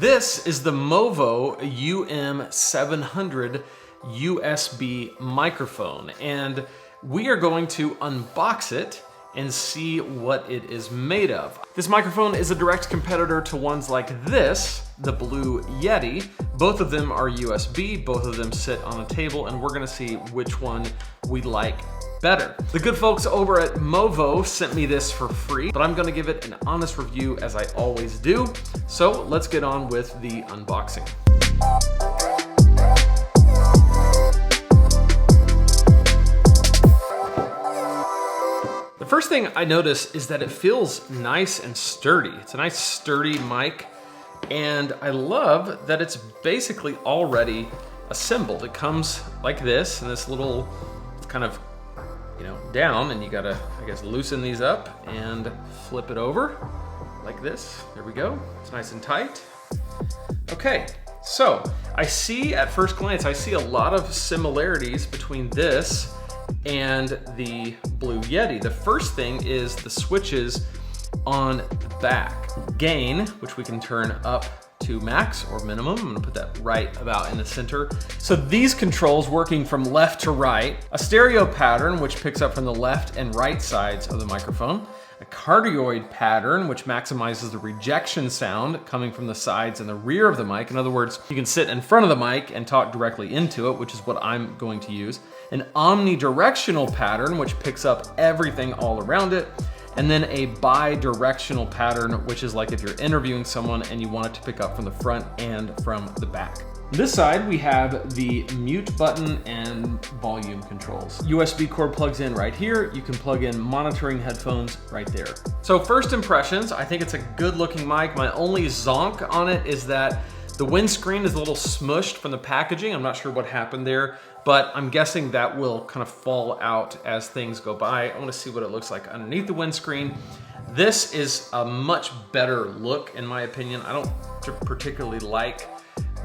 This is the MOVO UM700 USB microphone, and we are going to unbox it and see what it is made of. This microphone is a direct competitor to ones like this, the Blue Yeti. Both of them are USB, both of them sit on a table, and we're gonna see which one we like better. The good folks over at MOVO sent me this for free, but I'm gonna give it an honest review as I always do. So let's get on with the unboxing. The first thing I notice is that it feels nice and sturdy. It's a nice sturdy mic, and I love that it's basically already assembled. It comes like this, and this little kind of, down, and you gotta, I guess, loosen these up and flip it over like this. There we go. It's nice and tight. Okay, so I see at first glance, I see a lot of similarities between this and the Blue Yeti. The first thing is the switches on the back. Gain, which we can turn up to max or minimum. I'm gonna put that right about in the center. So these controls working from left to right, a stereo pattern which picks up from the left and right sides of the microphone, a cardioid pattern which maximizes the rejection sound coming from the sides and the rear of the mic. In other words, you can sit in front of the mic and talk directly into it, which is what I'm going to use. An omnidirectional pattern which picks up everything all around it. And then a bi-directional pattern, which is like if you're interviewing someone and you want it to pick up from the front and from the back. On this side, we have the mute button and volume controls. USB cord plugs in right here. You can plug in monitoring headphones right there. So first impressions, I think it's a good looking mic. My only zonk on it is that the windscreen is a little smushed from the packaging. I'm not sure what happened there, but I'm guessing that will kind of fall out as things go by. I want to see what it looks like underneath the windscreen. This is a much better look in my opinion. I don't particularly like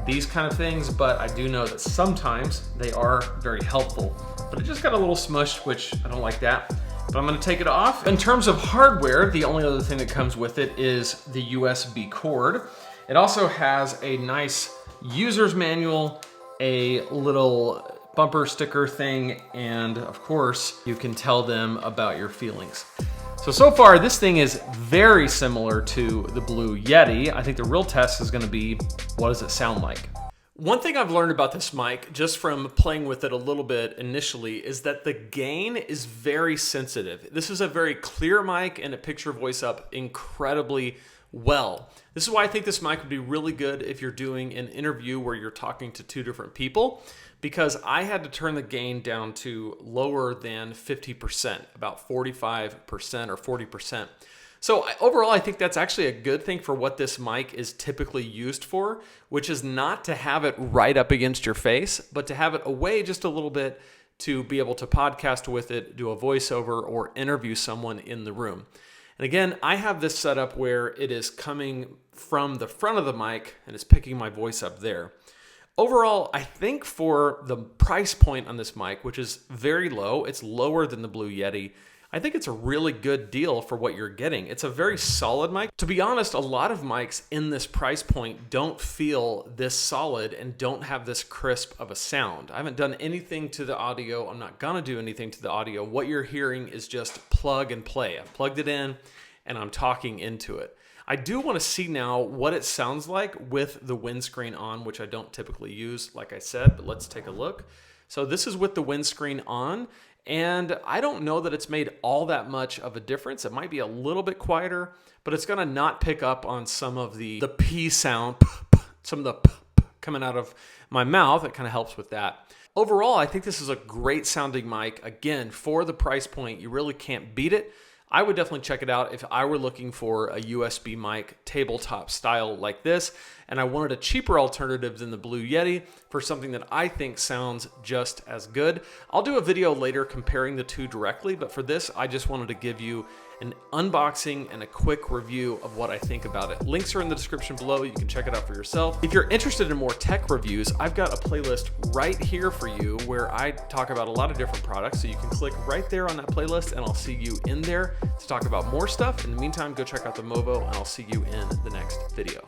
these kind of things, but I do know that sometimes they are very helpful. But it just got a little smushed, which I don't like that. But I'm gonna take it off. In terms of hardware, the only other thing that comes with it is the USB cord. It also has a nice user's manual, a little bumper sticker thing, and of course, you can tell them about your feelings. So far, this thing is very similar to the Blue Yeti. I think the real test is gonna be, what does it sound like? One thing I've learned about this mic, just from playing with it a little bit initially, is that the gain is very sensitive. This is a very clear mic and it picks your voice up incredibly well. This is why I think this mic would be really good if you're doing an interview where you're talking to two different people, because I had to turn the gain down to lower than 50%, about 45% or 40%. So overall, I think that's actually a good thing for what this mic is typically used for, which is not to have it right up against your face, but to have it away just a little bit to be able to podcast with it, do a voiceover, or interview someone in the room. And again, I have this set up where it is coming from the front of the mic and it's picking my voice up there. Overall, I think for the price point on this mic, which is very low, it's lower than the Blue Yeti, I think it's a really good deal for what you're getting. It's a very solid mic. To be honest, a lot of mics in this price point don't feel this solid and don't have this crisp of a sound. I haven't done anything to the audio. I'm not gonna do anything to the audio. What you're hearing is just plug and play. I've plugged it in and I'm talking into it. I do want to see now what it sounds like with the windscreen on, which I don't typically use, like I said, but let's take a look. So this is with the windscreen on, and I don't know that it's made all that much of a difference. It might be a little bit quieter, but it's gonna not pick up on some of the P sound, some of the coming out of my mouth. It kind of helps with that. Overall, I think this is a great sounding mic. Again, for the price point, you really can't beat it. I would definitely check it out if I were looking for a USB mic tabletop style like this, and I wanted a cheaper alternative than the Blue Yeti for something that I think sounds just as good. I'll do a video later comparing the two directly, but for this, I just wanted to give you an unboxing and a quick review of what I think about it. Links are in the description below. You can check it out for yourself. If you're interested in more tech reviews, I've got a playlist right here for you where I talk about a lot of different products. So you can click right there on that playlist and I'll see you in there to talk about more stuff. In the meantime, go check out the MOVO and I'll see you in the next video.